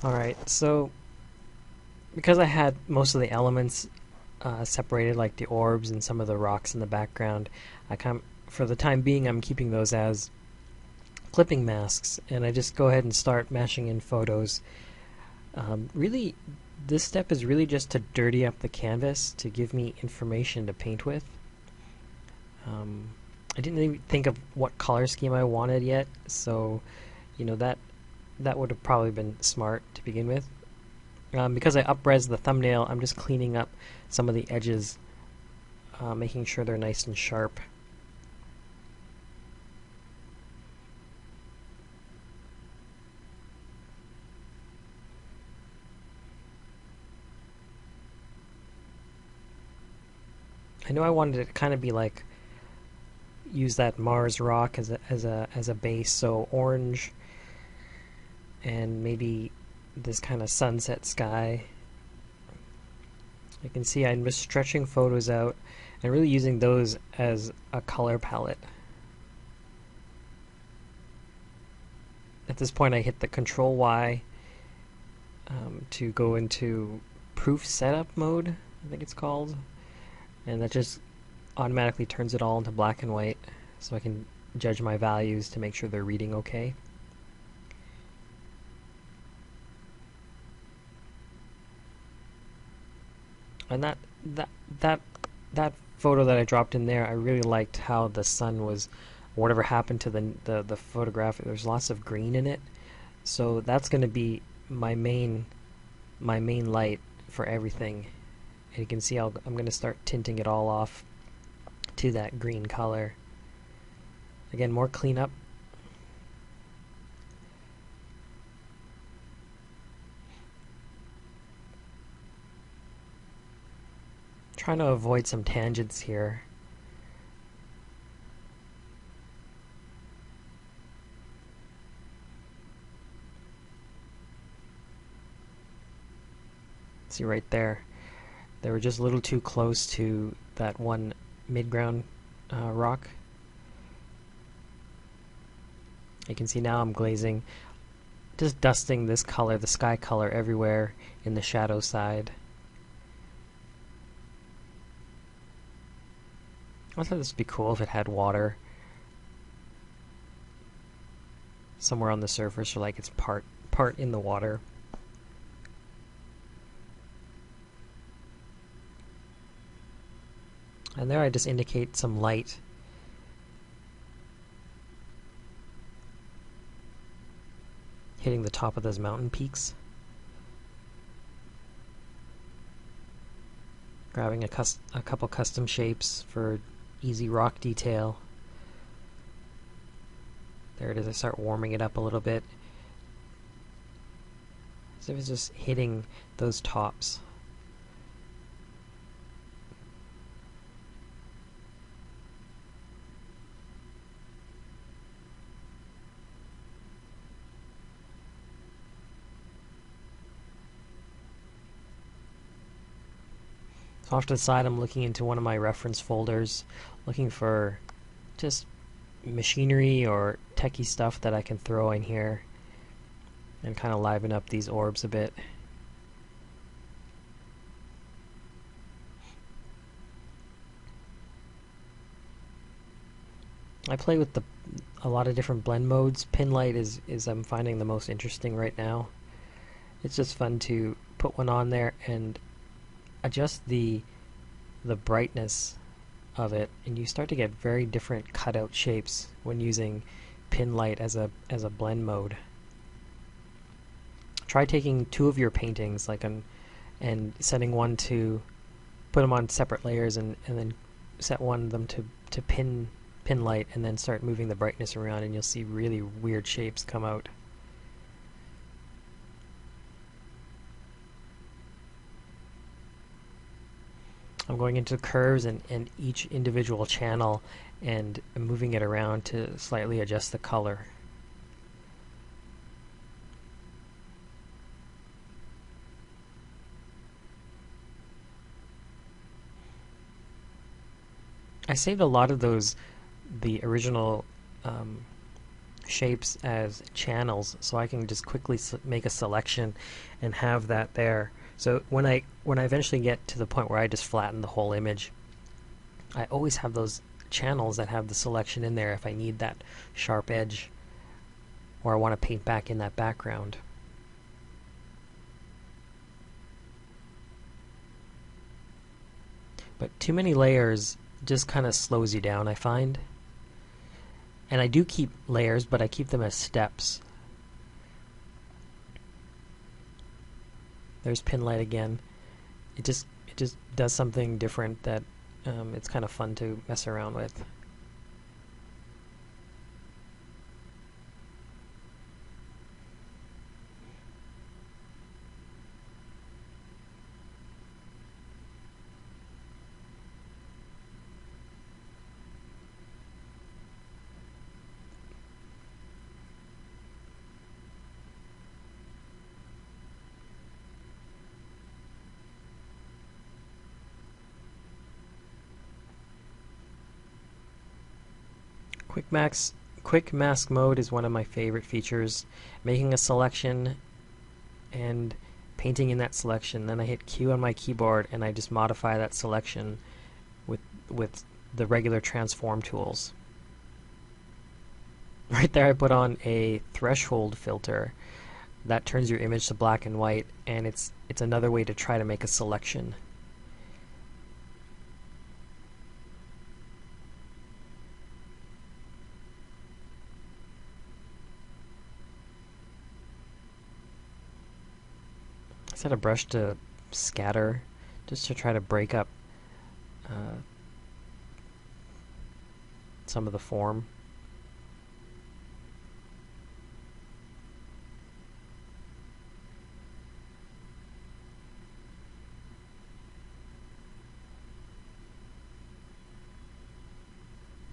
Alright, so because I had most of the elements separated, like the orbs and some of the rocks in the background, for the time being, I'm keeping those as clipping masks, and I just go ahead and start mashing in photos. Really, this step is really just to dirty up the canvas to give me information to paint with. I didn't even think of what color scheme I wanted yet, so that would have probably been smart to begin with. Because I up-res the thumbnail, I'm just cleaning up some of the edges, making sure they're nice and sharp. I know I wanted it to kind of be like use that Mars rock as a base, so orange and maybe this kind of sunset sky. You can see I'm just stretching photos out and really using those as a color palette. At this point I hit the Control Y to go into proof setup mode, I think it's called, and that just automatically turns it all into black and white so I can judge my values to make sure they're reading okay. And that photo that I dropped in there, I really liked how the sun was, whatever happened to the photograph. There's lots of green in it, so that's going to be my main light for everything. And you can see I'm going to start tinting it all off to that green color. Again, more cleanup. Trying to avoid some tangents here. See right there, they were just a little too close to that one midground rock. You can see now I'm glazing, just dusting this color, the sky color, everywhere in the shadow side. I thought this would be cool if it had water somewhere on the surface, or like it's part in the water. And there I just indicate some light. Hitting the top of those mountain peaks. Grabbing a couple custom shapes for easy rock detail. There it is, I start warming it up a little bit. So it's just hitting those tops. So off to the side, I'm looking into one of my reference folders, looking for just machinery or techie stuff that I can throw in here and kind of liven up these orbs a bit. I play with a lot of different blend modes. Pin light is I'm finding the most interesting right now. It's just fun to put one on there and adjust the brightness of it, and you start to get very different cutout shapes when using pin light as a blend mode. Try taking two of your paintings and setting one to put them on separate layers, and then set one of them to pin light, and then start moving the brightness around, and you'll see really weird shapes come out. I'm going into curves and each individual channel and moving it around to slightly adjust the color. I saved a lot of the original shapes as channels, so I can just quickly make a selection and have that there. So when I eventually get to the point where I just flatten the whole image, I always have those channels that have the selection in there if I need that sharp edge or I want to paint back in that background. But too many layers just kind of slows you down, I find. And I do keep layers, but I keep them as steps. There's pin light again. It just does something different that it's kind of fun to mess around with. Quick mask mode is one of my favorite features. Making a selection and painting in that selection, then I hit Q on my keyboard and I just modify that selection with the regular transform tools. Right there I put on a threshold filter that turns your image to black and white, and it's another way to try to make a selection. I set a brush to scatter just to try to break up some of the form.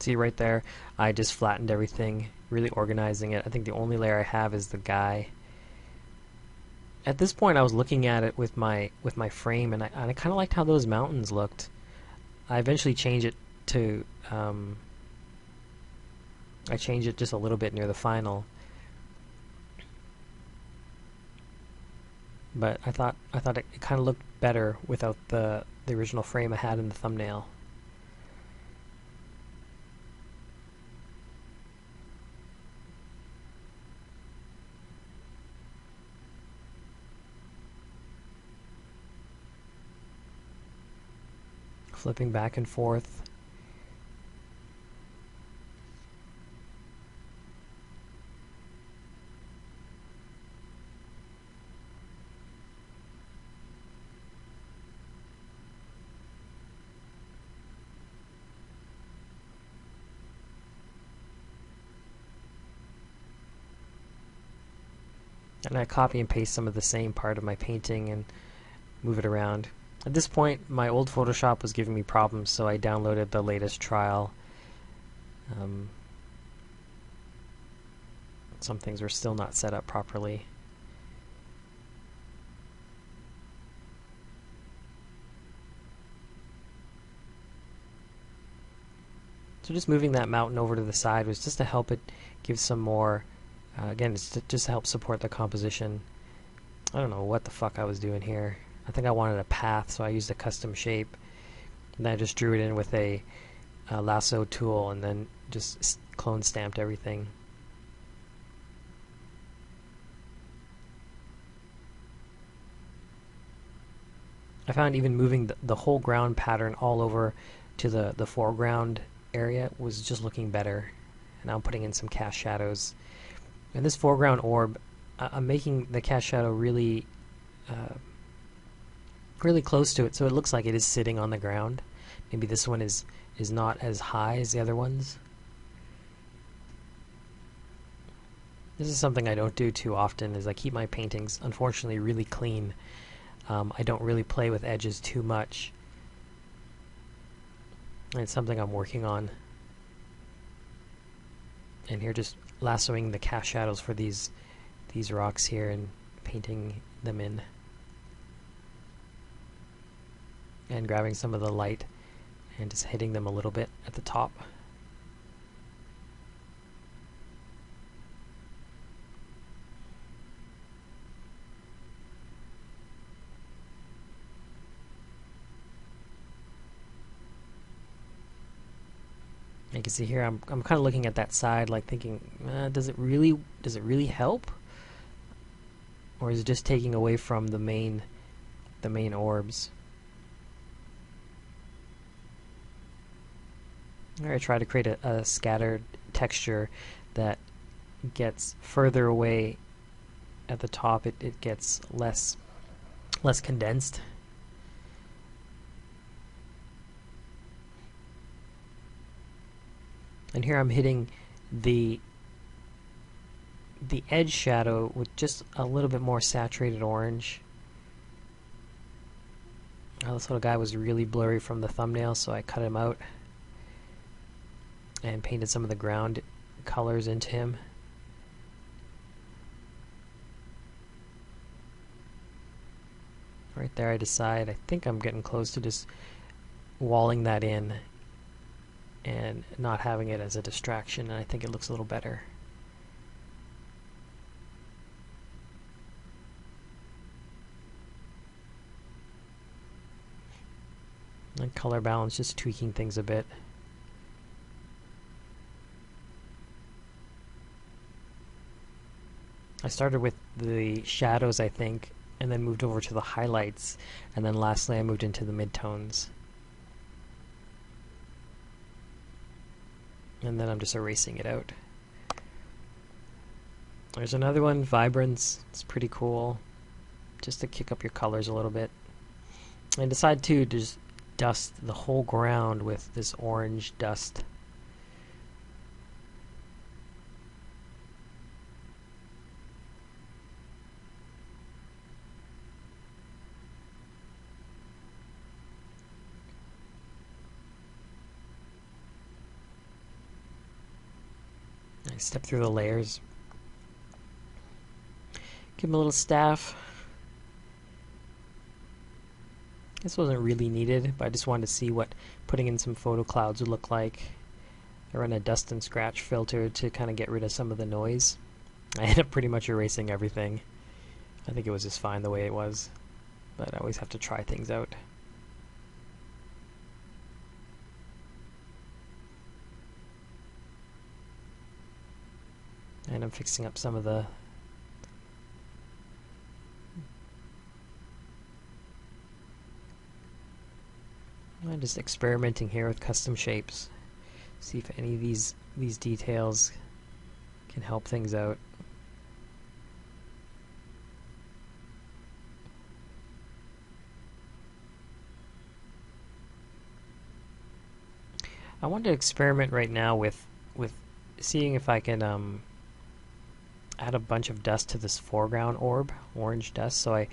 See right there, I just flattened everything, really organizing it. I think the only layer I have is the guy. At this point, I was looking at it with my frame, and I kind of liked how those mountains looked. I eventually changed it to I changed it just a little bit near the final, but I thought it kind of looked better without the original frame I had in the thumbnail. Flipping back and forth. And I copy and paste some of the same part of my painting and move it around. At this point, my old Photoshop was giving me problems, so I downloaded the latest trial. Some things were still not set up properly. So just moving that mountain over to the side was just to help it give some more, again, it's just to help support the composition. I don't know what the fuck I was doing here. I think I wanted a path, so I used a custom shape. And then I just drew it in with a lasso tool and then just clone stamped everything. I found even moving the whole ground pattern all over to the foreground area was just looking better. And now I'm putting in some cast shadows. And this foreground orb, I'm making the cast shadow really really close to it, so it looks like it is sitting on the ground. Maybe this one is not as high as the other ones. This is something I don't do too often, is I keep my paintings, unfortunately, really clean. I don't really play with edges too much. And it's something I'm working on. And here, just lassoing the cast shadows for these rocks here and painting them in. And grabbing some of the light and just hitting them a little bit at the top. You can see here I'm kind of looking at that side like thinking, does it really help? Or is it just taking away from the main orbs? Here I try to create a scattered texture that gets further away at the top. It gets less condensed. And here I'm hitting the edge shadow with just a little bit more saturated orange. Oh, this little guy was really blurry from the thumbnail, so I cut him out and painted some of the ground colors into him. Right there I decide, I think I'm getting close to just walling that in and not having it as a distraction, and I think it looks a little better. And color balance, just tweaking things a bit. I started with the shadows, I think, and then moved over to the highlights, and then lastly I moved into the midtones. And then I'm just erasing it out. There's another one, Vibrance. It's pretty cool, just to kick up your colors a little bit. And decide to just dust the whole ground with this orange dust. I step through the layers. Give him a little staff. This wasn't really needed, but I just wanted to see what putting in some photo clouds would look like. I run a dust and scratch filter to kind of get rid of some of the noise. I ended up pretty much erasing everything. I think it was just fine the way it was, but I always have to try things out. And I'm fixing up some of the I'm just experimenting here with custom shapes. See if any of these details can help things out. I want to experiment right now with seeing if I can add a bunch of dust to this foreground orb, orange dust. So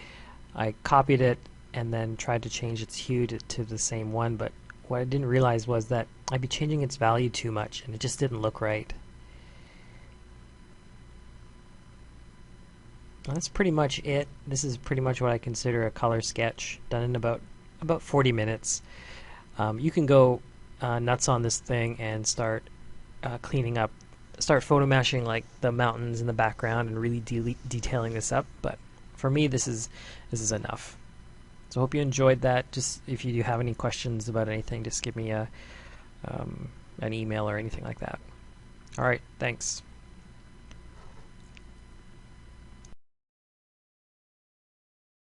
I copied it and then tried to change its hue to the same one, but what I didn't realize was that I'd be changing its value too much and it just didn't look right. Well, that's pretty much it. This is pretty much what I consider a color sketch, done in about 40 minutes. You can go nuts on this thing and start cleaning up, start photomashing like the mountains in the background and really detailing this up, but for me this is enough. So I hope you enjoyed that. Just if you do have any questions about anything, just give me an email or anything like that. Alright, thanks.